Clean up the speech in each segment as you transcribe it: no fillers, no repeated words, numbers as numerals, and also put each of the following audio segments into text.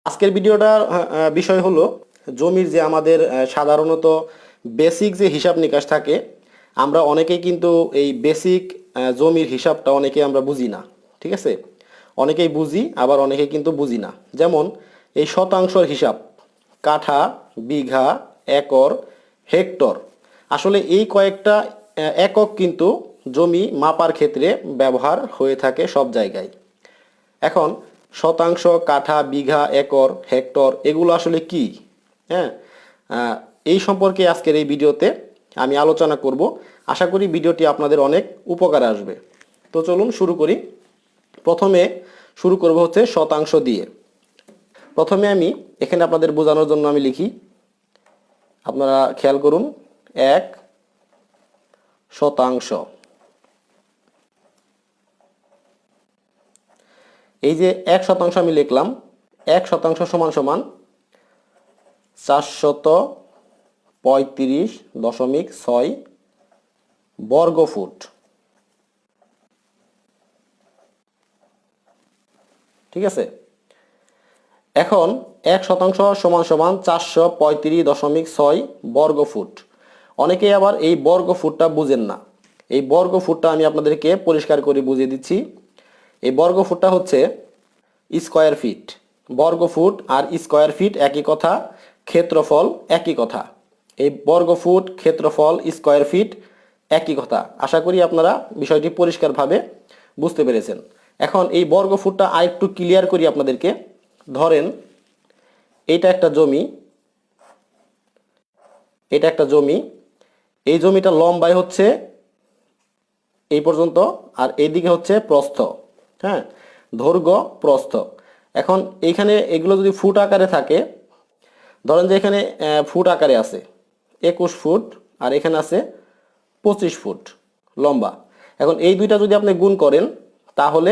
আজকের ভিডিওটার বিষয় হলো জমির যে আমাদের সাধারণত বেসিক যে হিসাব নিকাশ থাকে আমরা অনেকেই কিন্তু এই বেসিক জমির হিসাবটা অনেকেই আমরা বুঝি না। ঠিক আছে, অনেকেই বুঝি আবার অনেকেই কিন্তু বুঝি না। যেমন এই শতাংশের হিসাব, কাঠা, বিঘা, একর, হেক্টর, আসলে এই কয়েকটা একক কিন্তু জমি মাপার ক্ষেত্রে ব্যবহার হয়ে থাকে সব জায়গায়। এখন শতাংশ, কাঠা, বিঘা, একর, হেক্টর এগুলো আসলে কি? হ্যাঁ, এই সম্পর্কে আজকের এই ভিডিওতে আমি আলোচনা করব। আশা করি ভিডিওটি আপনাদের অনেক উপকারে আসবে। তো চলুন শুরু করি। প্রথমে শুরু করব হচ্ছে শতাংশ দিয়ে। প্রথমে আমি এখানে আপনাদের বোঝানোর জন্য আমি লিখি, আপনারা খেয়াল করুন, 1 শতাংশ। এই যে 1 শতাংশ আমি লিখলাম, 1 শতাংশ সমান সমান 435.6 বর্গ ফুট। ঠিক আছে, এখন 1 শতাংশ সমান সমান 435.6 বর্গ ফুট। অনেকেই আবার এই বর্গ ফুটটা বুঝেন না। এই বর্গ ফুটটা আমি আপনাদেরকে পরিষ্কার করে বুঝিয়ে দিচ্ছি। এই বর্গ ফুটটা হচ্ছে স্কয়ার ফিট। বর্গ ফুট আর স্কয়ার ফিট একই কথা, ক্ষেত্রফল একই কথা। এই বর্গ ফুট, ক্ষেত্রফল, স্কয়ার ফিট একই কথা। আশা করি আপনারা বিষয়টি পরিষ্কারভাবে বুঝতে পেরেছেন। এখন এই বর্গ ফুটটা আরেকটু ক্লিয়ার করি আপনাদেরকে। ধরেন এটা একটা জমি, এটা একটা জমি, এই জমিটা লম্বায় হচ্ছে এই পর্যন্ত আর এইদিকে হচ্ছে প্রস্থ। হ্যাঁ, দৈর্ঘ্য, প্রস্থ। এখন এইখানে এগুলো যদি ফুট আকারে থাকে, ধরেন যে এখানে ফুট আকারে আছে 21 ফুট আর এখানে আছে 25 ফুট লম্বা। এখন এই দুইটা যদি আপনি গুণ করেন তাহলে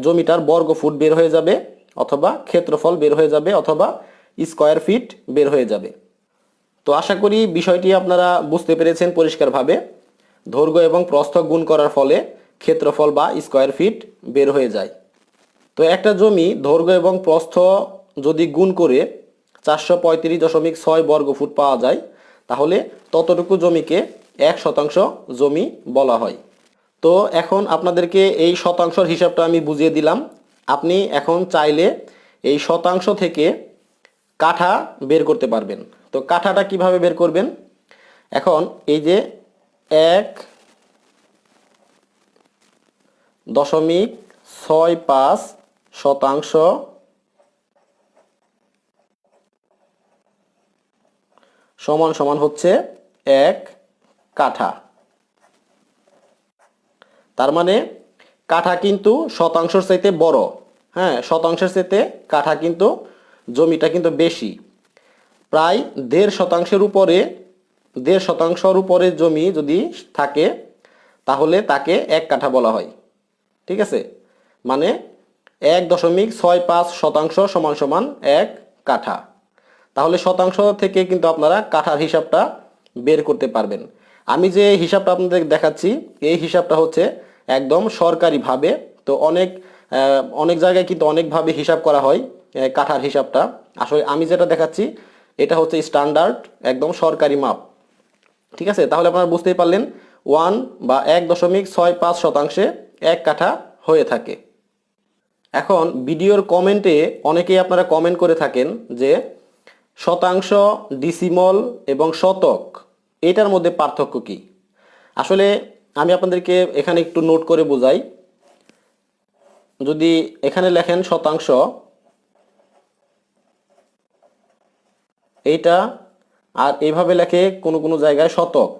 জমিটার বর্গ ফুট বের হয়ে যাবে, অথবা ক্ষেত্রফল বের হয়ে যাবে, অথবা স্কয়ার ফিট বের হয়ে যাবে। তো আশা করি বিষয়টি আপনারা বুঝতে পেরেছেন পরিষ্কারভাবে। দৈর্ঘ্য এবং প্রস্থ গুণ করার ফলে ক্ষেত্রফল বা স্কয়ার ফিট বের হয়ে যায়। তো একটা জমি দৈর্ঘ্য এবং প্রস্থ যদি গুণ করে 435.6 বর্গ ফুট পাওয়া যায়, তাহলে ততটুকু জমিকে 1 শতাংশ জমি বলা হয়। তো এখন আপনাদেরকে এই শতাংশের হিসাবটা আমি বুঝিয়ে দিলাম। আপনি এখন চাইলে এই শতাংশ থেকে কাঠা বের করতে পারবেন। তো কাঠাটা কিভাবে বের করবেন? এখন এই যে 1.65 শতাংশ সমান সমান হচ্ছে 1 কাঠা। তার মানে কাঠা কিন্তু শতাংশের চাইতে বড়। হ্যাঁ, শতাংশের চাইতে কাঠা কিন্তু জমিটা কিন্তু বেশি, প্রায় 1.5 শতাংশের উপরে। 1.5 শতাংশের উপরে জমি যদি থাকে তাহলে তাকে 1 কাঠা বলা হয়। ঠিক আছে, মানে 1.65 শতাংশ সমান সমান 1 কাঠা। তাহলে শতাংশ থেকে কিন্তু আপনারা কাঠার হিসাবটা বের করতে পারবেন। আমি যে হিসাবটা আপনাদের দেখাচ্ছি এই হিসাবটা হচ্ছে একদম সরকারিভাবে। তো অনেক জায়গায় কিন্তু অনেকভাবে হিসাব করা হয় কাঠার হিসাবটা। আসলে আমি যেটা দেখাচ্ছি এটা হচ্ছে স্ট্যান্ডার্ড, একদম সরকারি মাপ। ঠিক আছে, তাহলে আপনারা বুঝতেই পারলেন 1 বা 1.65 শতাংশে 1 কাঠা হয়ে থাকে। এখন ভিডিওর কমেন্টে অনেকেই আপনারা কমেন্ট করে থাকেন যে শতাংশ, ডিসিমল এবং শতক এটার মধ্যে পার্থক্য কি? আসলে আমি আপনাদেরকে এখানে একটু নোট করে বোঝাই। যদি এখানে লেখেন শতাংশ, এইটা, আর এইভাবে লেখে কোনো কোনো জায়গায় শতক।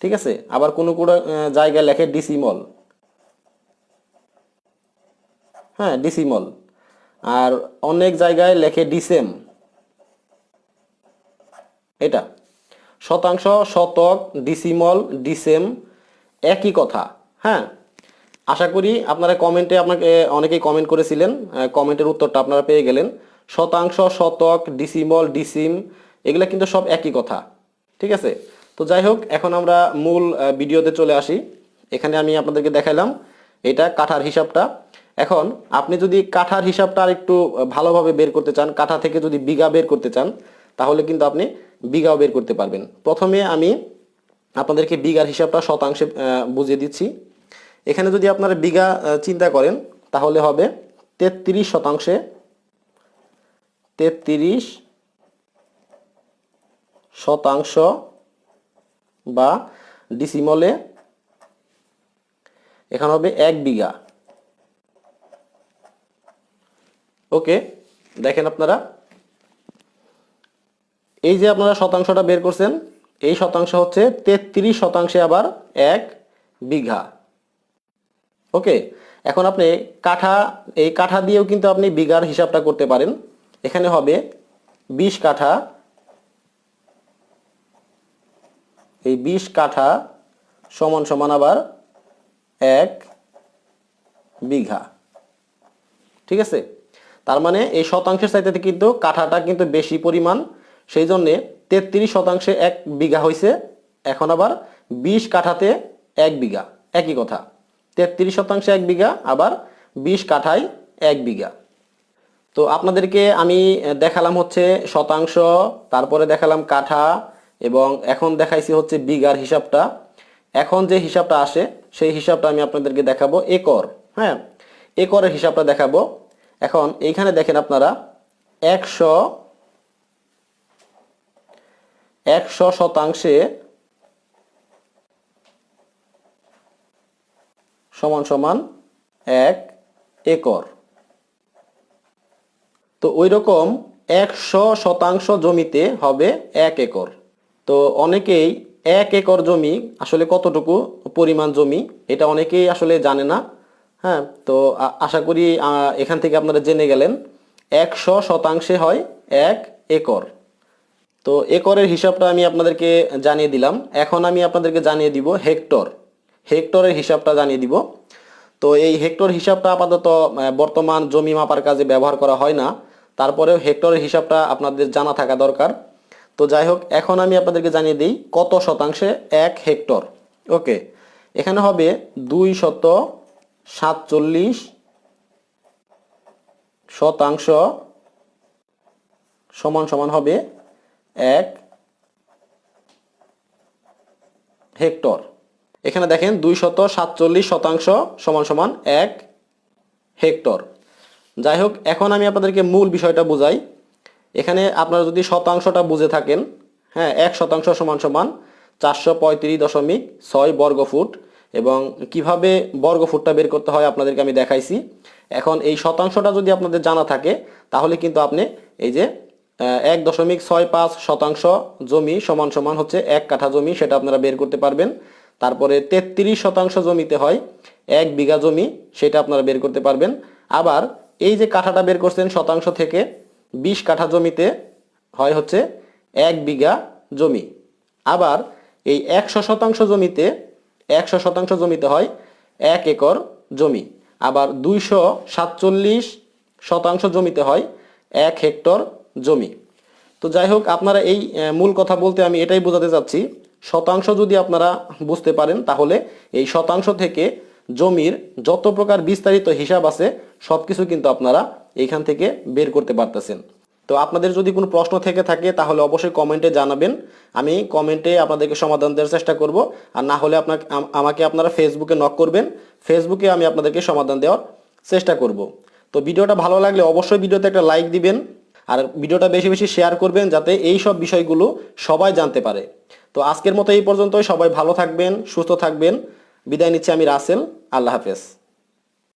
ঠিক আছে, আবার কোনো কোনো জায়গায় লেখে ডিসিমল। হ্যাঁ, ডিসিমল। আর অনেক জায়গায় লেখে ডিসেম। এটা শতাংশ, শতক, ডিসিমল, ডিসেম একই কথা। হ্যাঁ, আশা করি আপনারা কমেন্টে আপনাকে অনেকেই কমেন্ট করেছিলেন, কমেন্টের উত্তরটা আপনারা পেয়ে গেলেন। শতাংশ, শতক, ডিসিমল, ডিসিম এগুলো কিন্তু সব একই কথা। ঠিক আছে, তো যাই হোক, এখন আমরা মূল ভিডিওতে চলে আসি। এখানে আমি আপনাদেরকে দেখাইলাম এটা কাঠার হিসাবটা। এখন আপনি যদি কাঠার হিসাবটা আর একটু ভালোভাবে বের করতে চান, কাঠা থেকে যদি বিঘা বের করতে চান, তাহলে কিন্তু আপনি বিঘাও বের করতে পারবেন। প্রথমে আমি আপনাদেরকে বিঘার হিসাবটা শতাংশে বুঝিয়ে দিচ্ছি। এখানে যদি আপনারা বিঘা চিন্তা করেন তাহলে হবে 33 শতাংশে 33 শতাংশ বা ডিসিমলে এখানে হবে 1 বিঘা। ওকে, দেখেন আপনারা এই যে আপনারা শতাংশটা বের করছেন, এই শতাংশ হচ্ছে 33 শতাংশে আবার 1 বিঘা। ওকে, এখন আপনি এই কাঠা দিয়েও কিন্তু আপনি বিঘার হিসাবটা করতে পারেন। এখানে হবে 20 কাঠা, এই 20 কাঠা সমান সমান আবার 1 বিঘা। ঠিক আছে, তার মানে এই শতাংশের চাইতে কিন্তু কাঠাটা কিন্তু বেশি পরিমাণ, সেই জন্যে 33 শতাংশে 1 বিঘা হয়েছে। এখন আবার 20 কাঠাতে 1 বিঘা, একই কথা। 33 শতাংশে 1 বিঘা, আবার 20 কাঠায় 1 বিঘা। তো আপনাদেরকে আমি দেখালাম হচ্ছে শতাংশ, তারপরে দেখালাম কাঠা, এবং এখন দেখাইছি হচ্ছে বিঘার হিসাবটা। এখন যে হিসাবটা আসে সেই হিসাবটা আমি আপনাদেরকে দেখাবো একর। হ্যাঁ, একরের হিসাবটা দেখাবো। এখন এইখানে দেখেন আপনারা 100 শতাংশে সমান সমান 1 একর। তো ওই রকম 100 শতাংশ জমিতে হবে 1 একর। তো অনেকেই 1 একর জমি আসলে কতটুকু পরিমাণ জমি এটা অনেকেই আসলে জানে না। হ্যাঁ, তো আশা করি এখান থেকে আপনারা জেনে গেলেন 100 শতাংশে হয় 1 একর। তো একরের হিসাবটা আমি আপনাদেরকে জানিয়ে দিলাম। এখন আমি আপনাদেরকে জানিয়ে দিব হেক্টর। হেক্টরের হিসাবটা জানিয়ে দিব। তো এই হেক্টর হিসাবটা আপাতত বর্তমান জমি মাপার কাজে ব্যবহার করা হয় না, তারপরেও হেক্টরের হিসাবটা আপনাদের জানা থাকা দরকার। তো যাই হোক, এখন আমি আপনাদেরকে জানিয়ে দিই কত শতাংশে 1 হেক্টর। ওকে, এখানে হবে 247 শতাংশ সমান সমান হবে 1 হেক্টর। এখানে দেখেন 247 শতাংশ সমান সমান 1 হেক্টর। যাই হোক, এখন আমি আপনাদেরকে মূল বিষয়টা বুঝাই। এখানে আপনারা যদি শতাংশটা বুঝে থাকেন, হ্যাঁ, 1 শতাংশ সমান সমান 435.6 বর্গফুট, এবং কিভাবে বর্গফুটটা বের করতে হয় আপনাদেরকে আমি দেখাইছি। এখন এই শতাংশটা যদি আপনাদের জানা থাকে তাহলে কিন্তু আপনি এই যে 1.65 শতাংশ জমি সমান সমান হচ্ছে 1 কাঠা জমি, সেটা আপনারা বের করতে পারবেন। তারপরে 33 শতাংশ জমিতে হয় 1 বিঘা জমি, সেটা আপনারা বের করতে পারবেন। আবার এই যে কাঠাটা বের করছেন শতাংশ থেকে, 20 কাঠা জমিতে হয় হচ্ছে 1 বিঘা জমি। আবার এই 100 শতাংশ জমিতে হয় 1 একর জমি। আবার 247 শতাংশ জমিতে হয় 1 হেক্টর জমি। তো যাই হোক, আপনারা এই মূল কথা বলতে আমি এটাই বোঝাতে চাচ্ছি, শতাংশ যদি আপনারা বুঝতে পারেন তাহলে এই শতাংশ থেকে জমির যত প্রকার বিস্তারিত হিসাব আছে সবকিছু কিন্তু আপনারা এইখান থেকে বের করতে পারতেছেন। তো আপনাদের যদি কোনো প্রশ্ন থেকে থাকে তাহলে অবশ্যই কমেন্টে জানাবেন, আমি কমেন্টে আপনাদেরকে সমাধান দেওয়ার চেষ্টা করব। আর না হলে আমাকে আপনারা ফেসবুকে নক করবেন, ফেসবুকে আমি আপনাদেরকে সমাধান দেওয়ার চেষ্টা করব। তো ভিডিওটা ভালো লাগলে অবশ্যই ভিডিওতে একটা লাইক দিবেন, আর ভিডিওটা বেশি বেশি শেয়ার করবেন যাতে এই সব বিষয়গুলো সবাই জানতে পারে। তো আজকের মতো এই পর্যন্তই। সবাই ভালো থাকবেন, সুস্থ থাকবেন। বিদায় নিচ্ছি আমি রাসেল। আল্লাহ হাফেজ।